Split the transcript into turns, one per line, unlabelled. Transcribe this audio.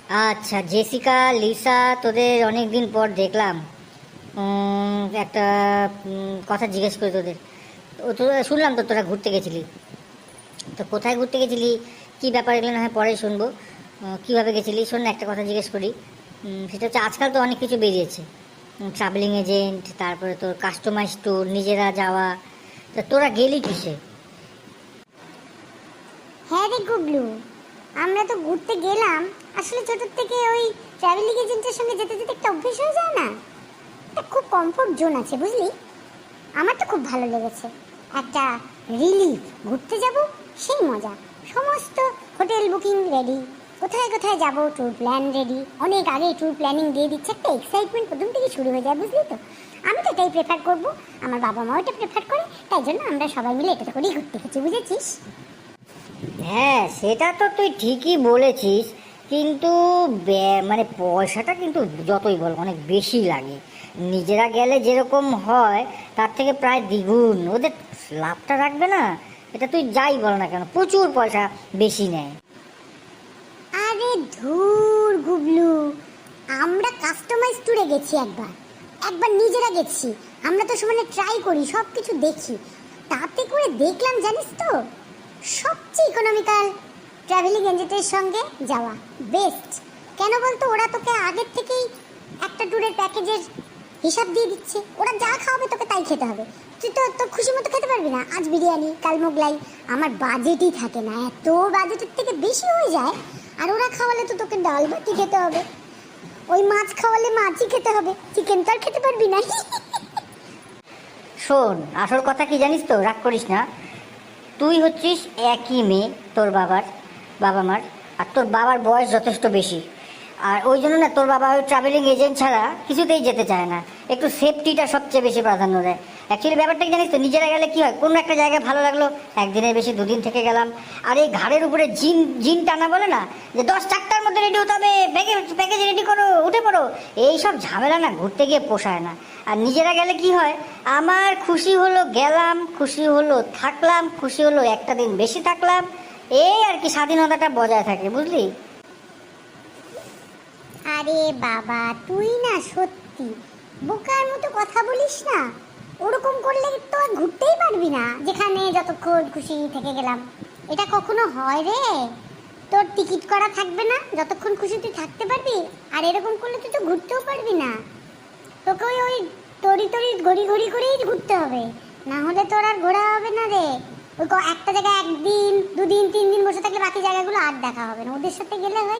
আচ্ছা, Jessica, Lisa, তোদের অনেক দিন পর দেখলাম। একটা কথা জিজ্ঞেস করি তোদের। তোরা শুনলাম তো তোরা ঘুরতে গেছিলি। তো কোথায় ঘুরতে গেছিলি, কী ব্যাপার, এগুলো না হয় পরে শুনবো। কীভাবে গেছিলি শোন না, একটা কথা জিজ্ঞেস করি। সেটা হচ্ছে আজকাল তো অনেক কিছু বেরিয়েছে, ট্রাভেলিং এজেন্ট, তারপরে তোর কাস্টমাইজ ট্যুর, নিজেরা যাওয়া। তা তোরা গেলি কিসে?
হ্যাঁ রে গুবলু, আমরা তো ঘুরতে গেলাম। আসলে ছোটোর থেকে ওই ট্রাভেলিং এজেন্টের সঙ্গে যেতে যেতে একটা অভ্যেস হয়ে যায় না, একটা খুব কমফোর্ট জোন আছে বুঝলি। আমার তো খুব ভালো লেগেছে, একটা রিলিফ। ঘুরতে যাব সেই মজা, সমস্ত হোটেল বুকিং রেডি, কোথায় কোথায় যাব ট্যুর প্ল্যান রেডি, অনেক আগে ট্যুর প্ল্যানিং দিয়ে দিচ্ছে, একটা এক্সাইটমেন্ট প্রথম থেকে শুরু হয়ে যায় বুঝলি তো। আমি তো এটাই প্রেফার করব, আমার বাবা মাও এটা প্রেফার করে, তাই জন্য আমরা সবাই মিলে এটা করেই ঘুরতে গেছি, বুঝেছিস।
হ্যাঁ, সেটা তো তুই ঠিকই বলেছিস, কিন্তু মানে পয়সাটা কিন্তু যতই বল অনেক বেশি লাগে। নিজেরা গেলে যেরকম হয় তার থেকে প্রায় দ্বিগুণ ওদের লাভটা রাখবে না। এটা তুই যাই বল না কেন, প্রচুর পয়সা বেশি নেয়।
আরে ধুর গুবলু, আমরা কাস্টমাইজ ট্যুরে গেছি, একবার একবার নিজেরা গেছি। আমরা তো সমানে ট্রাই করি, সব কিছু দেখি, তাতে করে দেখলাম জানিস তো, সবচেয়ে ইকোনমিক্যাল ট্রাভেলিং এজেন্টের সঙ্গে যাওয়া বেস্ট। কেন বলতো, ওরা তোকে আগের থেকেই একটা ট্যুরের প্যাকেজের হিসাব দিয়ে দিচ্ছে, ওরা যা খাওয়াবে তোকে তাই খেতে হবে। তুই তো তোর খুশি মতো খেতে পারবি না, আজ বিরিয়ানি কাল মোগলাই। আমার বাজেটই থাকে না, এত বাজেটের থেকে বেশি হয়ে যায়। আর ওরা খাওয়ালে তো তোকে ডাল ভাতি খেতে হবে, ওই মাছ খাওয়ালে মাছই খেতে হবে, চিকেন তো আর খেতে পারবি না।
শোন, আসল কথা কি জানিস তো, রাগ করিস না। তুই হচ্ছিস একই মেয়ে তোর বাবা মার, আর তোর বাবার বয়স যথেষ্ট বেশি। আর ওই জন্য না তোর বাবা ওই ট্রাভেলিং এজেন্ট ছাড়া কিছুতেই যেতে চায় না, একটু সেফটিটা সবচেয়ে বেশি প্রাধান্য দেয়। অ্যাকচুয়ালি ব্যাপারটা কি জানিস তো, নিজেরা গেলে কী হয়, কোনো একটা জায়গায় ভালো লাগলো, একদিনের বেশি দুদিন থেকে গেলাম, আর এই ঘাড়ের উপরে জিন জিন টানা বলে না, যে 10টার মধ্যে রেডি হতে হবে, প্যাকেজ রেডি করো, উঠে পড়ো, এইসব ঝামেলা না ঘুরতে গিয়ে পোষায় না। আর নিজেরা গেলে কি হয়, আমার খুশি হলো গেলাম, খুশি হলো থাকলাম, খুশি হলো একটা দিন বেশি থাকলাম, এই আর কি, স্বাধীনতাটা বজায় থাকে, বুঝলি।
আরে বাবা, তুই না সত্যি বোকার মতো কথা বলিস না। ওরকম করলে তো আর ঘুরতেই পারবি না, যেখানে যতক্ষণ খুশি থেকে গেলাম। এটা কখনো হয় রে? তোর টিকিট করা থাকবে না, যতক্ষণ খুশি তুই থাকতে পারবি। আর এরকম করলে তুই তো ঘুরতেও পারবি না, তোকে ওই ওই তরি তরি ঘড়ি ঘড়ি করেই ঘুরতে হবে, না হলে তোর আর ঘোরা হবে না রে। ওই একটা জায়গায় একদিন দুদিন তিন দিন বসে থাকলে বাকি জায়গাগুলো আর দেখা হবে না, ওদের সাথে গেলে হয়।